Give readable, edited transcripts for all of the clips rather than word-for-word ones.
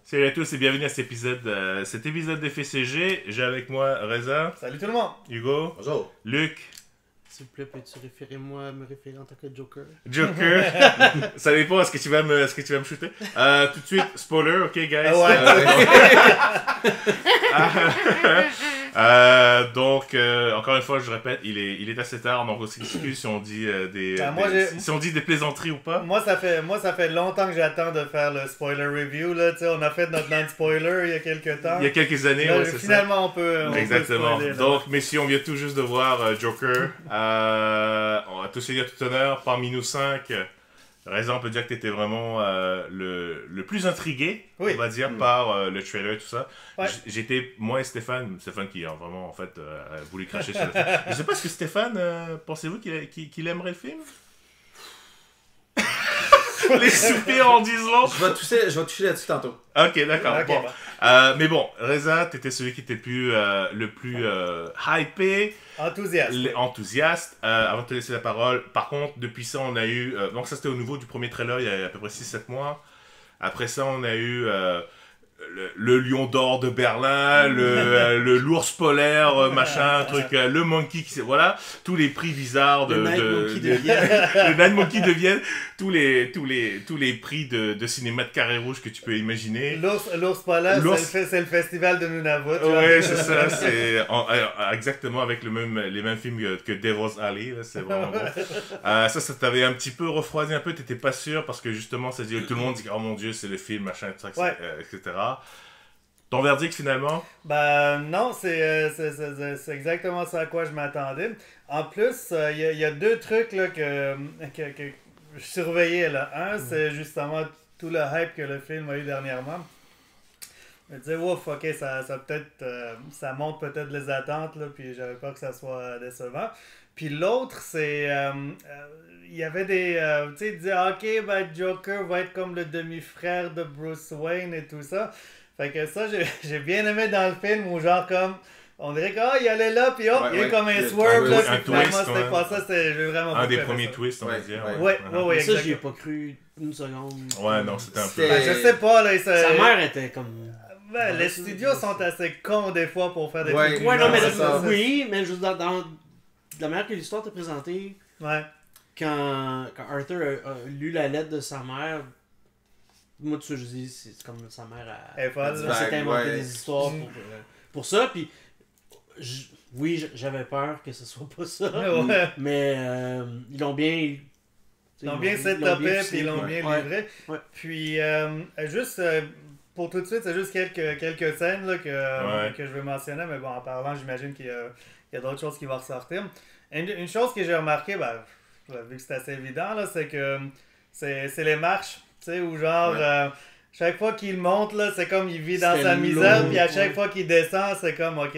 Salut à tous et bienvenue à cet épisode de FCG. J'ai avec moi Reza. Salut tout le monde. Hugo. Bonjour. Luc. S'il vous plaît, peux-tu me référer en tant que Joker? Joker. Ça dépend, est-ce que tu vas me shooter? Tout de suite, spoiler, ok guys? Donc, encore une fois, je répète, il est assez tard, donc on s'excuse si on dit si on dit des plaisanteries ou pas. Moi, ça fait longtemps que j'attends de faire le spoiler review. Là. On a fait notre non-spoiler il y a quelques temps. Il y a quelques années, là, ouais, c'est ça. Finalement, on peut Exactement. spoiler, Donc, messieurs, on vient tout juste de voir Joker. On va tous se dire tout honneur, parmi nous 5. Reza, on peut dire que tu étais vraiment le plus intrigué, oui. on va dire, par le trailer et tout ça. Ouais. J'étais, moi et Stéphane qui a vraiment, en fait, voulu cracher sur le film. Je sais pas, est-ce que Stéphane, pensez-vous qu'il aimerait le film? Les soupirs en disant. Je vais toucher là-dessus tantôt. Ok, d'accord. Okay, bon. Mais bon, Reza, t'étais celui qui était le plus hypé. Enthousiaste. Avant de te laisser la parole, par contre, depuis ça, on a eu... donc ça, c'était au niveau du premier trailer, il y a à peu près 6-7 mois. Après ça, on a eu... le lion d'or de Berlin, l'ours polaire, machin, truc, le monkey qui... Voilà, tous les prix bizarres le Night Monkey de Vienne, tous les prix de cinéma de carré rouge que tu peux imaginer. L'ours polaire, c'est le festival de Nunavut. Oui, c'est ça, c'est exactement avec les mêmes films que Devil's Alley, c'est vraiment bon. Ça t'avait un petit peu refroidi un peu, t'étais pas sûr, parce que justement, tout le monde dit, oh mon dieu, c'est le film, machin, etc. Ton verdict finalement? Ben non, c'est exactement ça à quoi je m'attendais. En plus, il y a deux trucs là, que je surveillais. Là. Un, c'est justement tout le hype que le film a eu dernièrement. Je me disais, ouf, ok, ça monte peut-être les attentes, là, puis j'avais peur que ça soit décevant. Puis l'autre, c'est... il y avait des... tu sais, il disait, ok, ben Joker va être comme le demi-frère de Bruce Wayne et tout ça. Fait que ça, j'ai bien aimé dans le film où genre comme... On dirait qu'il allait là, puis hop, il y a eu comme un swerve, là, puis finalement, c'était pas ça, j'ai vraiment un des premiers twists, on va dire. Ouais, ça, j'y ai pas cru une seconde. Ouais, non, c'était un peu... Ben, je sais pas, là... Sa mère était comme... Ben, les studios sont assez cons des fois pour faire des trucs. Ouais, non, mais oui, mais juste dans la manière que l'histoire t'est présentée, quand Arthur a lu la lettre de sa mère, moi, tout ça, je dis, c'est comme sa mère a s'est inventé des histoires pour ça, puis oui, j'avais peur que ce soit pas ça, mais ils l'ont bien... Ils l'ont bien setupé, puis ils l'ont bien livré. Ouais. Puis, juste... pour tout de suite, c'est juste quelques scènes là, que je vais mentionner, mais bon, en parlant, j'imagine qu'il y a d'autres choses qui vont ressortir. Une chose que j'ai remarqué, vu que c'est assez évident, là, c'est que c'est les marches, tu sais, où genre, chaque fois qu'il monte, là, c'est comme il vit dans sa misère, puis à chaque fois qu'il descend, c'est comme, ok,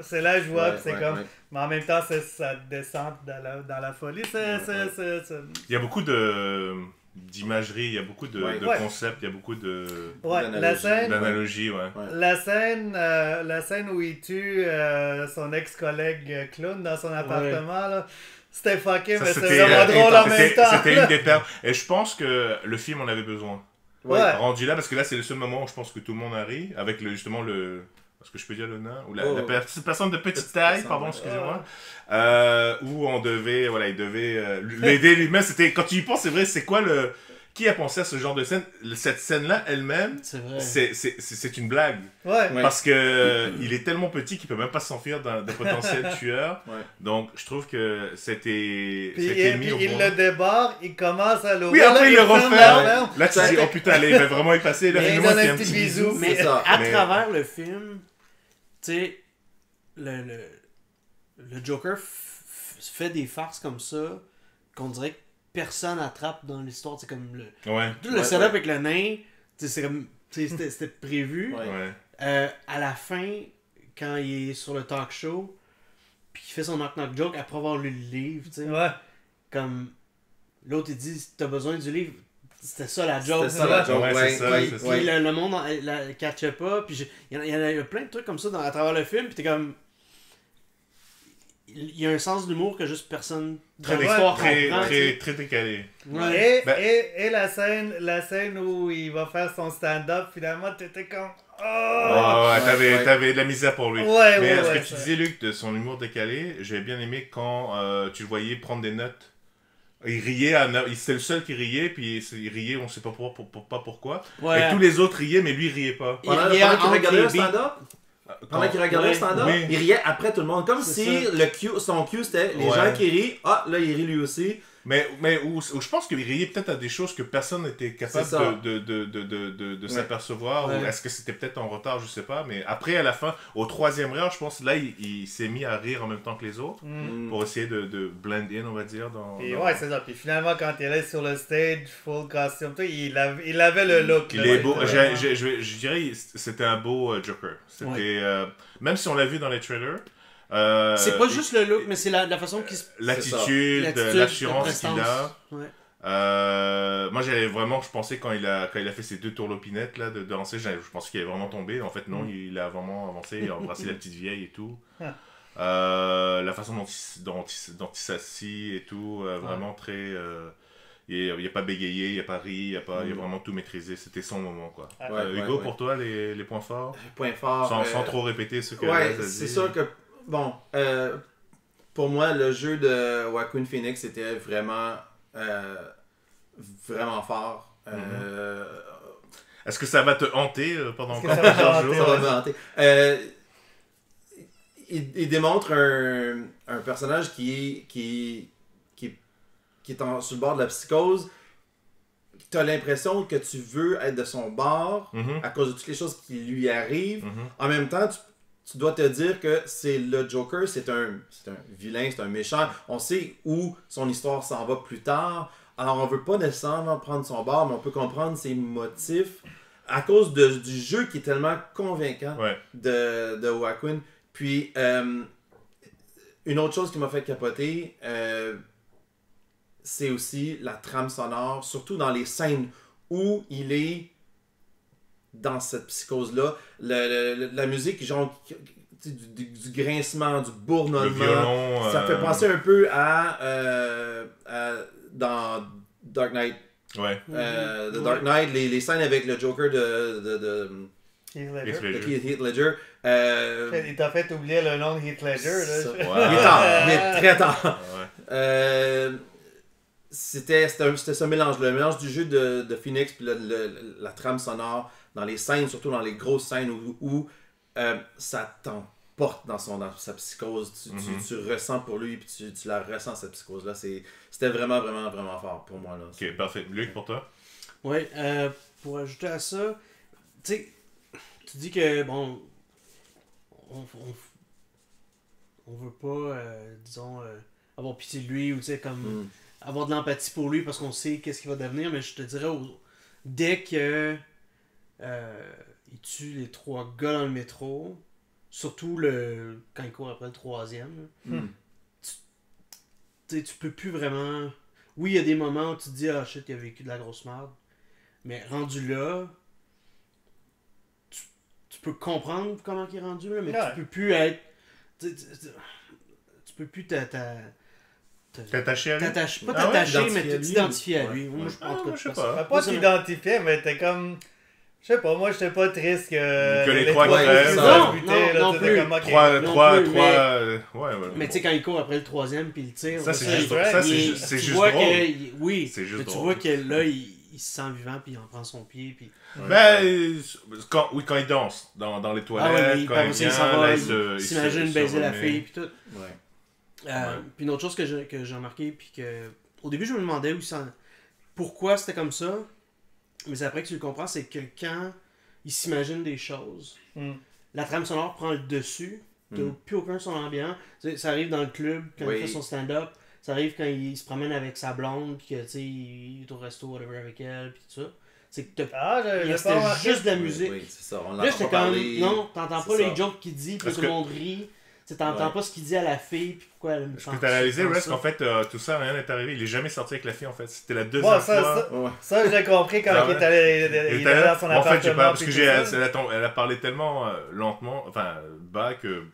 c'est la joie, puis c'est comme, mais en même temps, c'est sa descente dans la folie. Il y a beaucoup d'imagerie, il y a beaucoup de concepts, il y a beaucoup d'analogies. La scène où il tue son ex-collègue clown dans son appartement, là, c'était fucké, mais c'était vraiment drôle en même temps. C'était une des perles. Et je pense que le film en avait besoin. Rendu là, parce que là, c'est le seul moment où je pense que tout le monde arrive, avec justement le... Est-ce que je peux dire le nain? Ou la personne de petite taille, pardon, excusez-moi. Où il devait l'aider lui-même. C'était, quand tu y penses, c'est vrai, c'est quoi le... Qui a pensé à ce genre de scène? Cette scène-là, elle-même, c'est une blague. Parce que il est tellement petit qu'il peut même pas s'enfuir d'un potentiel tueur. Donc, je trouve que c'était mis au point. Il le débarre, il commence à l'ouvrir. Oui, après il le refait. Là, tu te dis, oh putain, allez, il va vraiment y passer. Là, il donne un petit bisou. Mais à travers le film, tu sais, le Joker fait des farces comme ça qu'on dirait que personne attrape dans l'histoire. C'est comme le setup avec le nain, c'est comme c'était prévu. À la fin, quand il est sur le talk show, puis qu'il fait son knock-knock joke après avoir lu le livre, tu sais, comme l'autre il dit t'as besoin du livre. C'était ça la joke. C'est ça. Puis le monde ne catchait pas. Puis il y a plein de trucs comme ça à travers le film. Puis t'es comme... il y a un sens de l'humour que juste personne dans Très, l'histoire très, comprend. très décalé. Ouais. Et la scène où il va faire son stand-up, finalement, t'étais comme... T'avais de la misère pour lui. Ouais, mais ouais, ce ouais, que tu disais, Luc, de son humour décalé, j'ai bien aimé quand tu le voyais prendre des notes. Il riait, c'était le seul qui riait, puis il riait, on sait pas pourquoi. Ouais. Et tous les autres riaient, mais lui il riait pas. Pendant qu'il regardait le stand-up, pendant qu'il regardait le stand-up, il riait après tout le monde. Comme si son cue c'était les gens qui rient, là il rit lui aussi. Mais où je pense qu'il riait peut-être à des choses que personne n'était capable de s'apercevoir. Ouais. Ou est-ce que c'était peut-être en retard, je sais pas. Mais après, à la fin, au 3e round, je pense, là, il s'est mis à rire en même temps que les autres. Pour essayer de blend in, on va dire. Ouais, c'est ça. Puis finalement, quand il allait sur le stage, full costume, il avait le look. Il est beau. Je dirais c'était un beau Joker. C'était, même si on l'a vu dans les trailers. C'est pas juste le look, mais c'est la façon qu'il se... L'attitude, l'assurance qu'il a. Ouais. Moi, je pensais quand il a fait ses 2 tourlopinettes là, de lancer, je pensais qu'il allait vraiment tomber. En fait, non, il a vraiment avancé, il a embrassé la petite vieille et tout. La façon dont il s'assit et tout, vraiment très... il n'a pas bégayé, il n'a pas ri, il a vraiment tout maîtrisé. C'était son moment, quoi. Hugo, pour toi, les points forts? Les points forts. Sans trop répéter ce que ouais, tu as dit. c'est sûr que... Bon, pour moi, le jeu de Joaquin Phoenix était vraiment fort. Est-ce que ça va te hanter pendant que ça va plusieurs jours? Ça va me hanter. Il démontre un personnage qui est sur le bord de la psychose. Tu as l'impression que tu veux être de son bord à cause de toutes les choses qui lui arrivent. En même temps, tu dois te dire que c'est le Joker, c'est un vilain, c'est un méchant. On sait où son histoire s'en va plus tard. Alors, on veut pas nécessairement prendre son bord, mais on peut comprendre ses motifs à cause du jeu qui est tellement convaincant de Joaquin. Puis, une autre chose qui m'a fait capoter, c'est aussi la trame sonore, surtout dans les scènes où il est dans cette psychose-là. La musique, genre, du grincement, du bourdonnement. Le violon. Ça fait penser un peu à dans Dark Knight. Ouais. The Dark Knight, les scènes avec le Joker de Heath Ledger. Il t'a fait oublier le nom de Heath Ledger. Là. Il est tard, mais très tard. C'était ce mélange, le mélange du jeu de Phoenix puis la trame sonore dans les scènes, surtout dans les grosses scènes où ça t'emporte dans sa psychose. Tu ressens pour lui puis tu la ressens cette psychose-là. C'était vraiment, vraiment, vraiment fort pour moi. Là. Ok, parfait. Luc, pour toi? Oui, pour ajouter à ça, tu sais, tu dis que, bon, on veut pas, disons, avoir pitié de lui ou, tu sais, comme avoir de l'empathie pour lui parce qu'on sait qu'est-ce qu'il va devenir, mais je te dirais, dès que il tue les 3 gars dans le métro, surtout quand il court après le 3e, tu peux plus vraiment... Oui, il y a des moments où tu te dis « Ah shit, il a vécu de la grosse merde », mais rendu là, tu peux comprendre comment il est rendu là, mais tu peux plus être... Tu peux plus t'attacher à lui? Pas t'attacher, mais t'identifier à lui. Moi, je sais pas. Pas t'identifier, mais t'es comme... Je sais pas, moi j'étais pas triste que les 3 crèvent. Non plus. 3, mais tu sais, quand il court après le 3e puis il tire, ça c'est juste drôle. Oui, mais tu vois que là, il se sent vivant puis il en prend son pied. Puis... quand il danse dans les toilettes, quand il vient, il s'imagine baiser la fille puis tout. Puis une autre chose que j'ai remarqué, puis que au début je me demandais pourquoi c'était comme ça, mais c'est après que tu le comprends, c'est que quand il s'imagine des choses, la trame sonore prend le dessus, t'as plus aucun son ambiant. Ça arrive dans le club quand il fait son stand-up, ça arrive quand il se promène avec sa blonde, puis que tu sais, il est au resto, whatever, avec elle, puis tout ça. C'est que c'était juste de la musique. Oui, c'est ça. Là, j'étais comme, non, t'entends pas les jokes qu'il dit, puis tout le monde rit. Tu t'entends pas ce qu'il dit à la fille, puis pourquoi elle me pense. Parce que t'as réalisé, Resk, qu'en fait, tout ça, rien n'est arrivé. Il est jamais sorti avec la fille, en fait. C'était la deuxième fois. Ça, j'ai compris quand il est allé dans son appartement. En fait, je sais pas, parce que elle a parlé tellement lentement, enfin, bas, que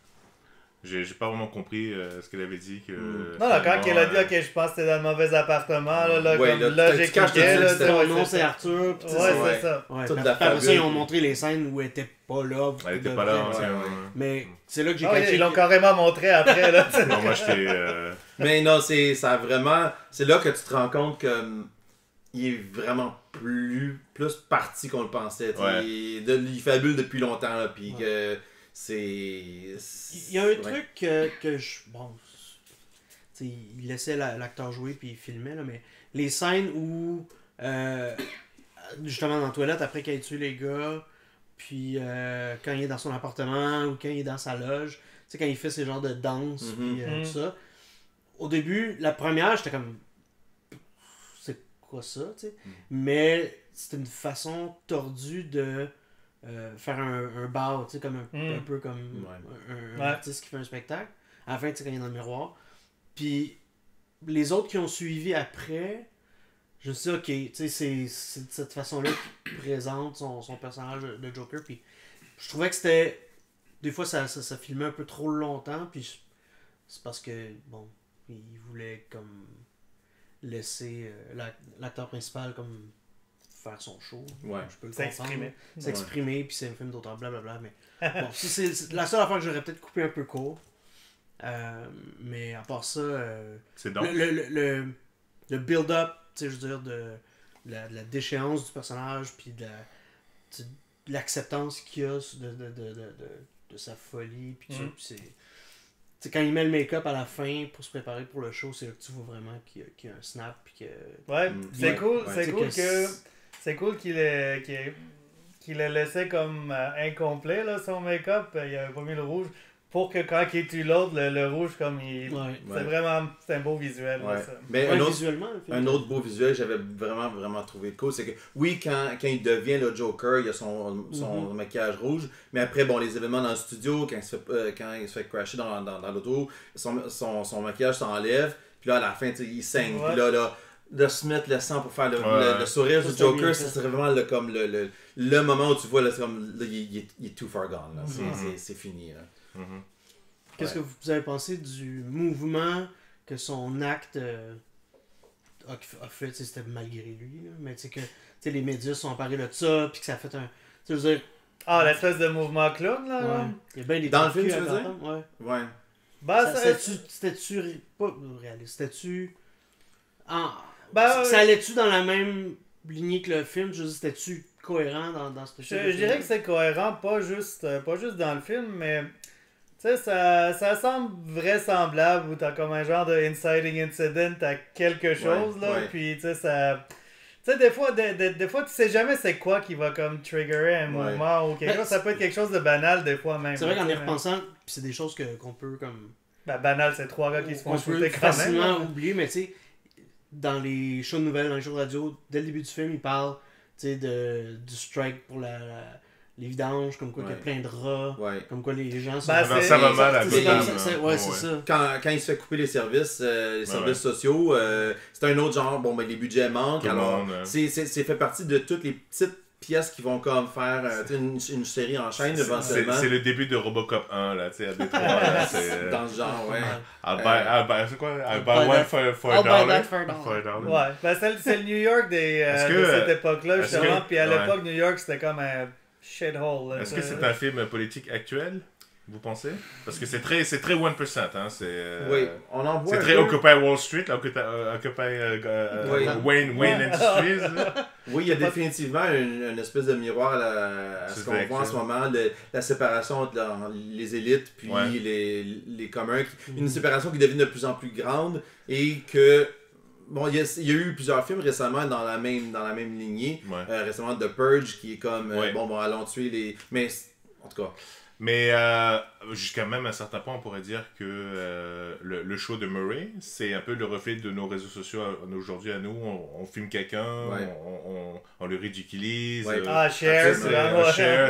J'ai pas vraiment compris ce qu'elle avait dit. Que non, là, quand elle a dit, ok, je pense que c'était dans le mauvais appartement, là, ouais, comme là, j'écoutais, là, son nom, c'est Arthur. Ouais, c'est ça. Ouais, toute après la ça, ils ont montré les scènes où elle était pas là. Elle était pas là, mais c'est là que j'ai catché. Ils l'ont carrément montré après, là. Non, moi, j'étais... Mais non, ça a vraiment... C'est là que tu te rends compte que... il est vraiment plus parti qu'on le pensait. Ouais. Il fabule depuis longtemps, là, puis que c'est... Il y a un truc que je... Bon, il laissait l'acteur jouer puis il filmait, là, mais les scènes où, justement dans la toilette, après qu'il ait tué les gars, puis quand il est dans son appartement ou quand il est dans sa loge, tu sais, quand il fait ces genres de danse, puis tout ça. Au début, la première, j'étais comme... C'est quoi ça, tu sais? Mais c'était une façon tordue de faire un bar, tu sais, comme un peu comme un artiste qui fait un spectacle. À la fin, tu sais, quand il est dans le miroir. Puis les autres qui ont suivi après, je me suis dit, ok, tu sais, c'est de cette façon-là qu'il présente son personnage de Joker. Puis je trouvais que c'était... Des fois, ça filmait un peu trop longtemps, puis c'est parce que, bon, il voulait comme laisser l'acteur principal comme faire son show. Ouais. Je peux le s'exprimer, puis c'est un film d'auteur, blablabla. Mais bon, c'est la seule affaire que j'aurais peut-être coupé un peu court. Mais à part ça, c'est donc. le build-up, tu sais, je veux dire, de la déchéance du personnage, puis de l'acceptance qu'il y a de sa folie, puis c'est quand il met le make-up à la fin pour se préparer pour le show, c'est là que tu vois vraiment qu'il y a un snap, puis que... Ouais, c'est cool, c'est cool qu'il ait laissé comme incomplet, là, son make-up, il avait pas mis le rouge, pour que quand il tue l'autre, le rouge, comme il... C'est vraiment... C'est un beau visuel, là, ça. Mais visuellement, un autre beau visuel, j'avais vraiment trouvé cool, c'est que, oui, quand il devient le Joker, il a son maquillage rouge, mais après, bon, les événements dans le studio, quand il se fait crasher dans l'auto, son maquillage s'enlève, puis là, à la fin, il saigne, puis là, de se mettre le sang pour faire le sourire du Joker, ça serait vraiment le moment où tu vois, là, c'est comme, là, il est too far gone, là. C'est fini, là. Qu'est-ce que vous avez pensé du mouvement que son acte a fait? C'était malgré lui, là, mais tu sais que les médias sont emparés de ça, puis que ça a fait un... Je veux dire... Ah, l'espèce de mouvement clown, là? Ouais. Il y a bien des dans le film, tu veux dire? Ouais. Bah, c'était-tu... Pas réaliste. C'était-tu... ça allait-tu dans la même lignée que le film? Je veux dire, c'était-tu cohérent dans ce film? Je dirais que c'est cohérent, pas juste dans le film, mais... Tu sais, ça semble vraisemblable, où t'as comme un genre de inciting incident à quelque chose, là, puis tu sais, ça... Tu sais, des fois, tu sais jamais c'est quoi qui va comme triggerer un mouvement ou quelque chose. Ça peut être quelque chose de banal, des fois, même. C'est vrai qu'en y repensant, puis c'est des choses qu'on peut comme... Ben, banal, c'est 3 gars qui se font shooter quand même. Facilement oublier, mais tu sais, dans les shows de nouvelles, dans les shows de radio, dès le début du film, ils parlent, tu sais, du strike pour les vidanges, comme quoi qu'il y a plein de rats, comme quoi les gens sont... ça va mal à Gotham. C'est ça. Quand il se fait couper les services sociaux, c'est un autre genre, bon, ben les budgets manquent, alors c'est fait partie de toutes les petites pièces qui vont comme faire une série en chaîne éventuellement. C'est le début de Robocop 1, là, tu sais, à Détroit, là, dans ce genre, c'est quoi? I'll buy one for $1. Ouais, ben c'est le New York de cette époque-là, justement, puis à l'époque, New York, c'était comme un... shithole. Est-ce que c'est un film politique actuel, vous pensez? Parce que c'est très 1%, hein, oui, on en voit. C'est très Occupy Wall Street, Occupy Wayne Industries. Oui, il y a définitivement une espèce de miroir à ce qu'on voit en ce moment, la séparation entre les élites puis les communs, une séparation qui devient de plus en plus grande et que... Bon, il y a eu plusieurs films récemment dans la même lignée. Récemment, The Purge, qui est comme, allons tuer les... Mais, en tout cas... Mais jusqu'à même un certain point, on pourrait dire que le show de Murray, c'est un peu le reflet de nos réseaux sociaux aujourd'hui à nous. On filme quelqu'un, on le ridiculise. Cher,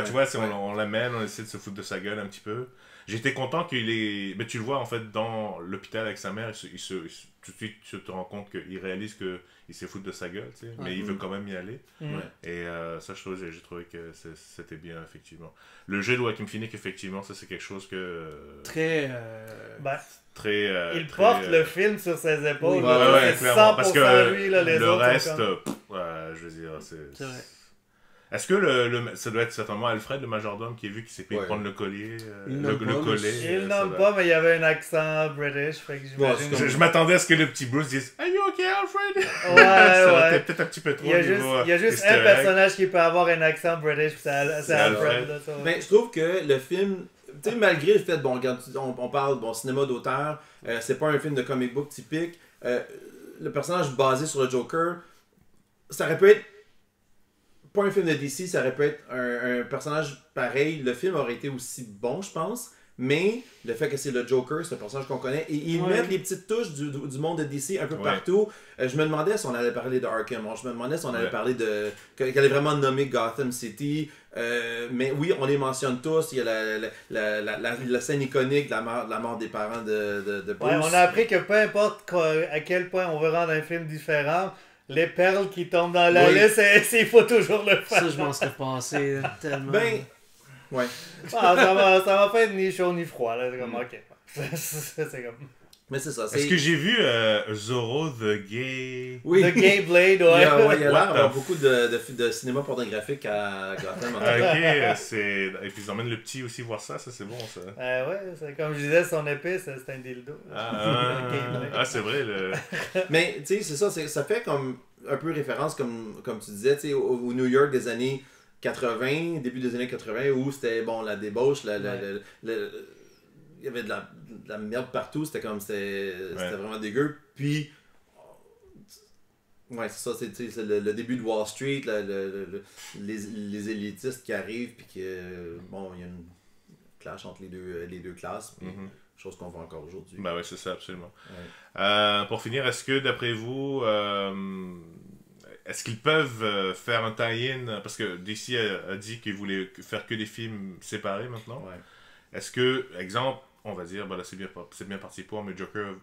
tu vois, on l'amène, on essaie de se foutre de sa gueule un petit peu. J'étais content qu'il ait... Mais tu le vois, en fait, dans l'hôpital avec sa mère, tout de suite, tu te rends compte qu'il réalise qu'il il s'est foutu de sa gueule, tu sais, mais il veut quand même y aller. Et ça, j'ai trouvé que c'était bien, effectivement. Le jeu de Joaquin Phoenix, effectivement, ça, c'est quelque chose que... Très... il porte le film sur ses épaules. Ouais, c'est clairement. 100% Parce que lui, là, les le autres reste, comme... je veux dire, c'est vrai. Est-ce que ça doit être certainement Alfred, le majordome, qui a vu qu'il s'est fait prendre le collier, le collet? Il nomme pas, mais il y avait un accent british, fait que j'imagine... Je m'attendais à ce que le petit Bruce dise « Are you okay, Alfred? » Ça aurait peut-être un petit peu trop. Il y a juste un personnage qui peut avoir un accent british, c'est Alfred. Là, mais je trouve que le film... Tu sais, malgré le fait, bon, on parle cinéma d'auteur, c'est pas un film de comic book typique, le personnage basé sur le Joker, ça aurait pu être pas un film de DC, ça aurait pu être un personnage pareil, le film aurait été aussi bon, je pense, mais le fait que c'est le Joker, c'est un personnage qu'on connaît, et ils mettent les petites touches du monde de DC un peu partout. Je me demandais si on allait parler de Arkham, je me demandais si on allait parler qu'elle allait vraiment nommer Gotham City, mais oui, on les mentionne tous, il y a la scène iconique de la mort des parents de Bruce. Ouais, on a appris que peu importe à quel point on veut rendre un film différent, les perles qui tombent dans la liste, il faut toujours le faire. Ça, je m'en serais passé tellement. Ouais. Ça va pas être ni chaud ni froid, là. C'est comme, ok. C'est comme... Mais c'est ça. Est-ce que j'ai vu Zorro the Gay... Oui. The Gay Blade, Il y a l'air d'avoir beaucoup de cinéma pornographique à Gotham. Ok, et puis ils emmènent le petit aussi voir ça, c'est bon ça. C'est comme je disais, son épée, c'est un dildo. C'est vrai. Mais tu sais, c'est ça, ça fait comme un peu référence, comme tu disais, tu sais, au New York des années 80, début des années 80, où c'était, la débauche, il y avait de la merde partout, c'était vraiment dégueu. Puis, c'est ça, c'est le début de Wall Street, les élitistes qui arrivent, puis il y a une clash entre les deux classes, puis, chose qu'on voit encore aujourd'hui. Ben oui, c'est ça, absolument. Pour finir, est-ce que d'après vous, est-ce qu'ils peuvent faire un tie-in, parce que DC a dit qu'ils voulaient faire que des films séparés maintenant. Est-ce que, exemple, on va dire, là c'est bien parti pour, mais Joker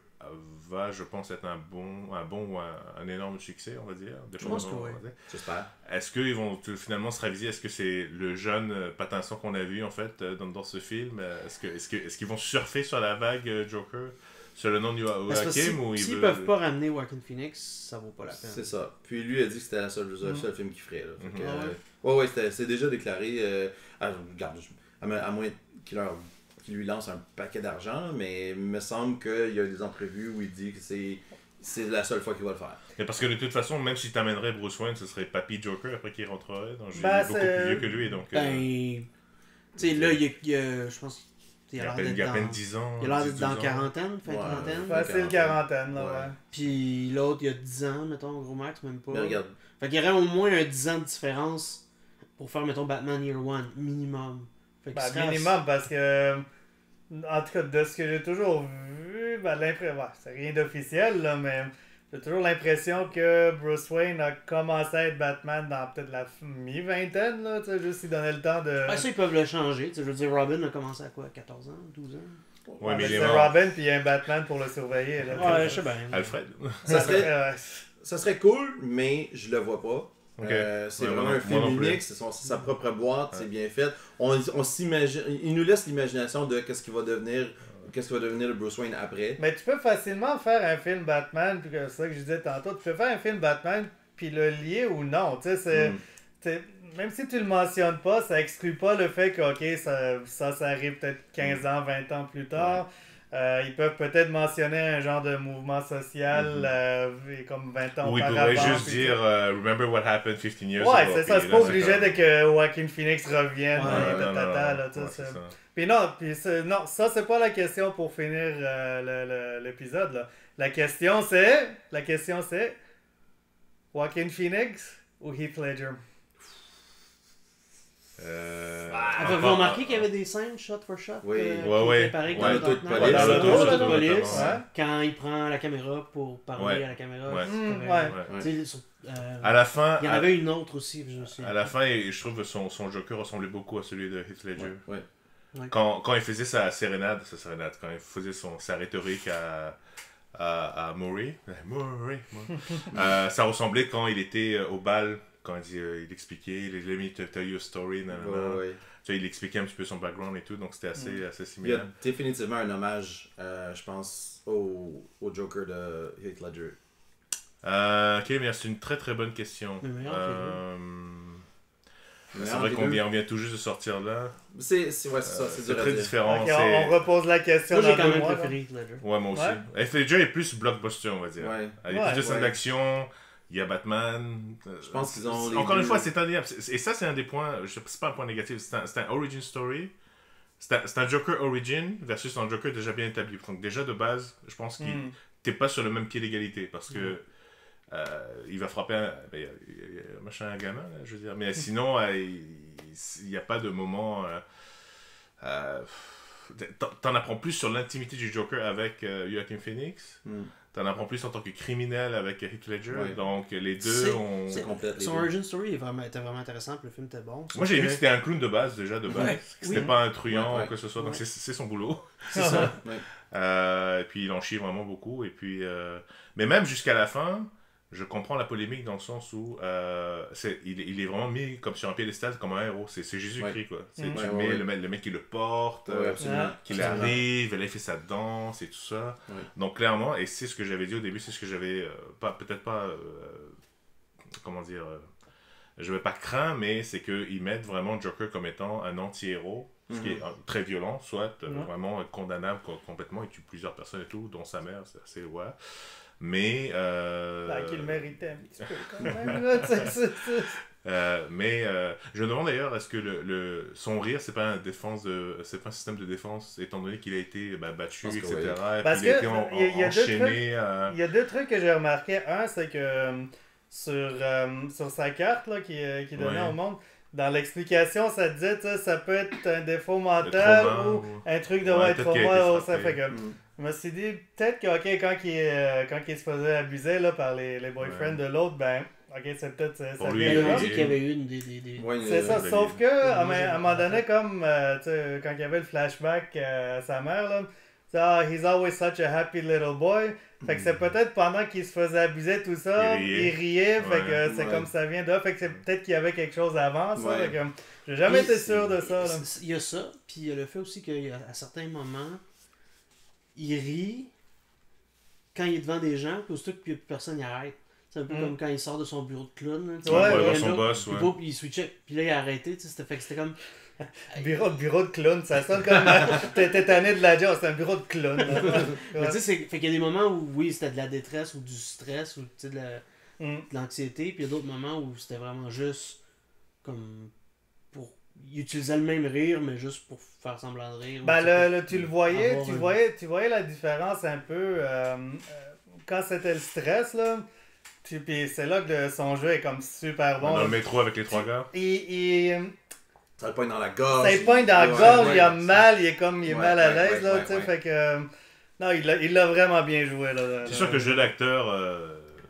va, je pense, être un bon ou un énorme succès, on va dire. Je pense que oui. J'espère. Est-ce qu'ils vont finalement se raviser? Est-ce que c'est le jeune Pattinson qu'on a vu, en fait, dans ce film? Est-ce qu'ils vont surfer sur la vague Joker? Sur le nom de Joaquin, ou s'ils peuvent pas ramener Joaquin Phoenix, ça vaut pas la peine. C'est ça. Puis lui a dit que c'était le seul film qu'il ferait. Là. C'est déjà déclaré. Regarde, à moins qu'il lui lance un paquet d'argent, mais il me semble qu'il y a des entrevues où il dit que c'est la seule fois qu'il va le faire. Mais parce que de toute façon, même si tu amènerais Bruce Wayne, ce serait Papy Joker après qu'il rentrerait. Donc j'ai beaucoup plus vieux que lui. Donc, tu sais, là, il y a je pense... Il a à peine 10 ans. Il a l'air d'être dans quarantaine, fin quarantaine. Facile quarantaine, là, Puis l'autre, il y a 10 ans, mettons, gros max, même pas. Mais regarde. Fait qu'il y aurait au moins un 10 ans de différence pour faire, mettons, Batman Year One, minimum. Fait que minimum, parce que, en tout cas, de ce que j'ai toujours vu, c'est rien d'officiel, là, mais j'ai toujours l'impression que Bruce Wayne a commencé à être Batman dans peut-être la mi-vingtaine, là, tu sais, juste s'il donnait le temps de... Ça, ils peuvent le changer, tu sais, je veux dire, Robin a commencé à quoi, 14 ans, 12 ans? Ouais, mais c'est Robin, puis il y a un Batman pour le surveiller, là. Je sais bien. Alfred. Ça serait cool, mais je le vois pas. C'est vraiment un film unique, c'est sa propre boîte, c'est bien fait. On s'imagine, il nous laisse l'imagination de qu'est-ce qui va devenir le Bruce Wayne après. Mais tu peux facilement faire un film Batman, puis c'est ça que je disais tantôt, tu peux faire un film Batman puis le lier ou non, tu sais, même si tu le mentionnes pas, ça exclut pas le fait que ça arrive peut-être 15 ans, 20 ans plus tard. Ils peuvent peut-être mentionner un genre de mouvement social comme 20 ans auparavant. Ou ils pourraient juste dire Remember what happened 15 years ago. Ouais, c'est ça, c'est pas obligé de que Joaquin Phoenix revienne. Puis non, ça c'est pas la question pour finir l'épisode. Là. La question c'est Joaquin Phoenix ou Heath Ledger? Avez-vous remarqué qu'il y avait des scènes shot for shot qui étaient pareilles comme l'auto de police, quand il prend la caméra pour parler à la caméra. À la fin, il y en avait une autre aussi. À la fin, je trouve que son Joker ressemblait beaucoup à celui de Heath Ledger. Quand il faisait sa sérénade, quand il faisait sa rhétorique à Murray. Ça ressemblait quand il était au bal, quand il expliquait, let me tell you a story, tu vois, il expliquait un petit peu son background et tout, donc c'était assez similaire. Il y a définitivement un hommage, je pense, au Joker de Heath Ledger. Ok, mais c'est une très très bonne question. C'est vrai qu'on vient tout juste de sortir là. C'est ça, c'est très différent. Okay, on repose la question. Moi, j'ai quand même préféré Heath Ledger. Ouais, moi aussi. Heath Ledger est plus blockbuster, on va dire. Il y a plus de scènes d'action, il y a Batman. Je pense qu'ils ont. Encore une fois, c'est indéniable. Et ça, c'est un des points. C'est pas un point négatif, c'est un origin story. C'est un Joker origin versus un Joker déjà bien établi. Donc, déjà de base, je pense que t'es pas sur le même pied d'égalité parce que. Il va frapper un machin gamin, là, je veux dire. Mais sinon, il n'y a pas de moment. T'en apprends plus sur l'intimité du Joker avec Joaquin Phoenix. T'en apprends plus en tant que criminel avec Heath Ledger. Donc les deux ont. Son origin story était vraiment intéressant. Le film était bon. Moi j'ai vu que c'était un clown de base déjà. C'était pas un truand ou quoi que ce soit. Donc c'est son boulot. C'est ça. Et puis il en chie vraiment beaucoup. Et puis, mais même jusqu'à la fin. Je comprends la polémique dans le sens où il est vraiment mis comme sur un piédestal comme un héros. C'est Jésus-Christ, quoi. Tu mets le mec qui le porte, qu'il arrive, là il fait sa danse et tout ça. Donc clairement, et c'est ce que j'avais dit au début, c'est ce que j'avais peut-être pas comment dire, je vais pas craindre, mais c'est qu'ils mettent vraiment Joker comme étant un anti-héros, ce qui est très violent, soit vraiment condamnable complètement, il tue plusieurs personnes et tout, dont sa mère, c'est assez mais qu'il méritait un petit peu quand même mais je me demande d'ailleurs est-ce que son rire c'est pas c'est pas un système de défense étant donné qu'il a été battu etc. Parce qu'il a été enchaîné il y a deux trucs que j'ai remarqué. Un, c'est que sur sa carte là, qui donnait au monde, dans l'explication, ça disait ça peut être un défaut mental ou un truc de trauma. Ça fait que je me suis dit, peut-être que quand il se faisait abuser là, par les boyfriends de l'autre, c'est peut-être ça. Pour lui, il a dit qu'il y avait eu c'est ça, sauf que à un moment donné, comme quand il y avait le flashback à sa mère, là, he's always such a happy little boy. Fait que c'est peut-être pendant qu'il se faisait abuser tout ça, il riait, fait que c'est comme ça vient de là, fait que c'est peut-être qu'il y avait quelque chose avant ça, fait que j'ai jamais été sûr de ça. Il y a ça, puis il y a le fait aussi qu'à certains moments, il rit quand il est devant des gens, puis aussitôt que personne n'y arrête. C'est un peu comme quand il sort de son bureau de clown. Il va voir son boss, puis il switchait, puis là il a arrêté, fait que c'était comme... bureau de clown, ça sonne comme t'es tanné de la job, c'est un bureau de clown. Mais tu sais, fait qu'il y a des moments où oui, c'était de la détresse ou du stress ou de l'anxiété, puis il y a d'autres moments où c'était vraiment juste comme pour... Il utilisait le même rire, mais juste pour faire semblant de rire. Tu voyais la différence un peu quand c'était le stress, là. Puis c'est là que son jeu est comme super bon. Dans le métro avec les trois gars. Ça le pointe dans la gorge. Ça le pointe dans la gorge, il a mal, il est mal à l'aise, là, tu sais, fait que... non, il l'a vraiment bien joué, là. C'est sûr que le jeu d'acteur,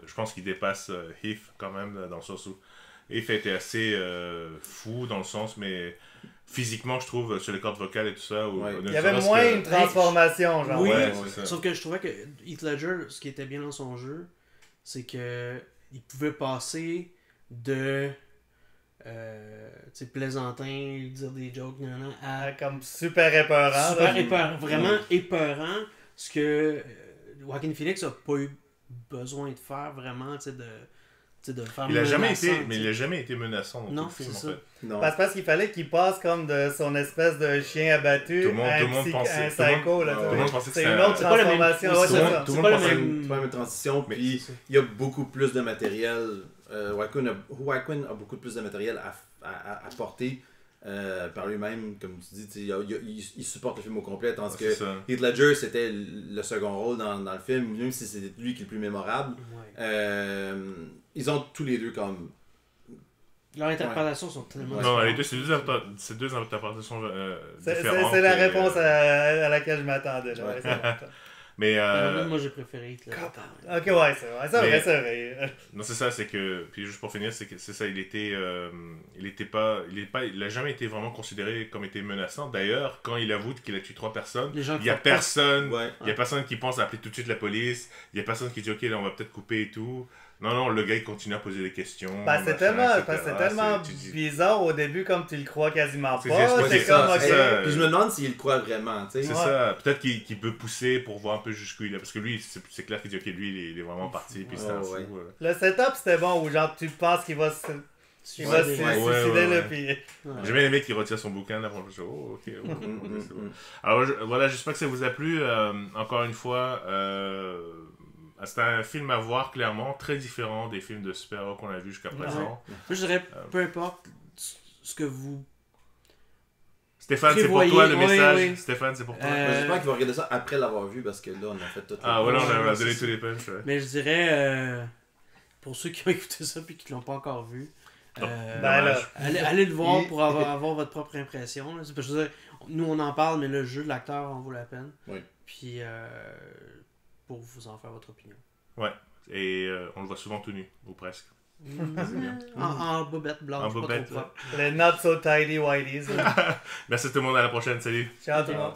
je pense qu'il dépasse Heath, quand même, dans le sens où Heath a été assez fou, dans le sens, mais... Physiquement, je trouve, sur les cordes vocales et tout ça. Il y avait moins une transformation, genre. Oui, sauf que je trouvais que Heath Ledger, ce qui était bien dans son jeu, c'est que il pouvait passer de plaisantin, dire des jokes, à comme super épeurant. Vraiment épeurant, ce que Joaquin Phoenix a pas eu besoin de faire vraiment, de faire il a jamais été menaçant dans tout le film, en fait. Non. Parce qu'il fallait qu'il passe comme de son espèce de chien abattu à un psycho. Tout le monde pensait que c'était une autre transformation. C'est pas la même transition. Puis il y a beaucoup plus de matériel. Joaquin a beaucoup plus de matériel à porter par lui-même. Comme tu dis, il supporte le film au complet. Tandis que Heath Ledger, c'était le second rôle dans le film, même si c'était lui qui est le plus mémorable. Ils ont tous les deux comme... Leurs interprétations sont tellement... Non, les deux, c'est deux interprétations différentes. C'est la réponse à laquelle je m'attendais. Mais moi j'ai préféré Heath Ledger. Ok, ouais, c'est vrai. Non, c'est ça, c'est que puis juste pour finir, c'est ça, il a jamais été vraiment considéré comme étant menaçant. D'ailleurs, quand il avoue qu'il a tué 3 personnes, il y a personne qui pense à appeler tout de suite la police, il y a personne qui dit OK, là on va peut-être couper et tout. Non, le gars il continue à poser des questions. C'est tellement bizarre au début, comme tu le crois quasiment pas. C'est comme ça. Puis je me demande s'il le croit vraiment. C'est ça. Peut-être qu'il peut pousser pour voir un peu jusqu'où il est. Parce que lui, c'est clair qu'il dit OK, lui, il est vraiment parti. Puis c'est un fou. Le setup c'était bon, où genre tu penses qu'il va se suicider là. Puis... J'ai bien aimé qu'il retire son bouquin là. OK. Alors voilà, j'espère que ça vous a plu. Encore une fois. C'est un film à voir clairement, très différent des films de super-héros qu'on a vus jusqu'à présent. Moi je dirais, peu importe ce que vous... Stéphane, c'est pour toi le message. Oui. Stéphane, c'est pour toi. J'espère qu'il va regarder ça après l'avoir vu parce que là on a fait tout. Ah voilà, on a donné tous les punchs. Ouais. Mais je dirais, pour ceux qui ont écouté ça et qui l'ont pas encore vu, allez le voir pour avoir votre propre impression. Là. Je veux dire, nous on en parle, mais le jeu de l'acteur en vaut la peine. Oui. Puis... pour vous en faire votre opinion. Ouais, et on le voit souvent tout nu, ou presque. En bobette blanche, en bobette, les not so tidy whiteys. Merci tout le monde, à la prochaine, salut. Ciao tout le monde.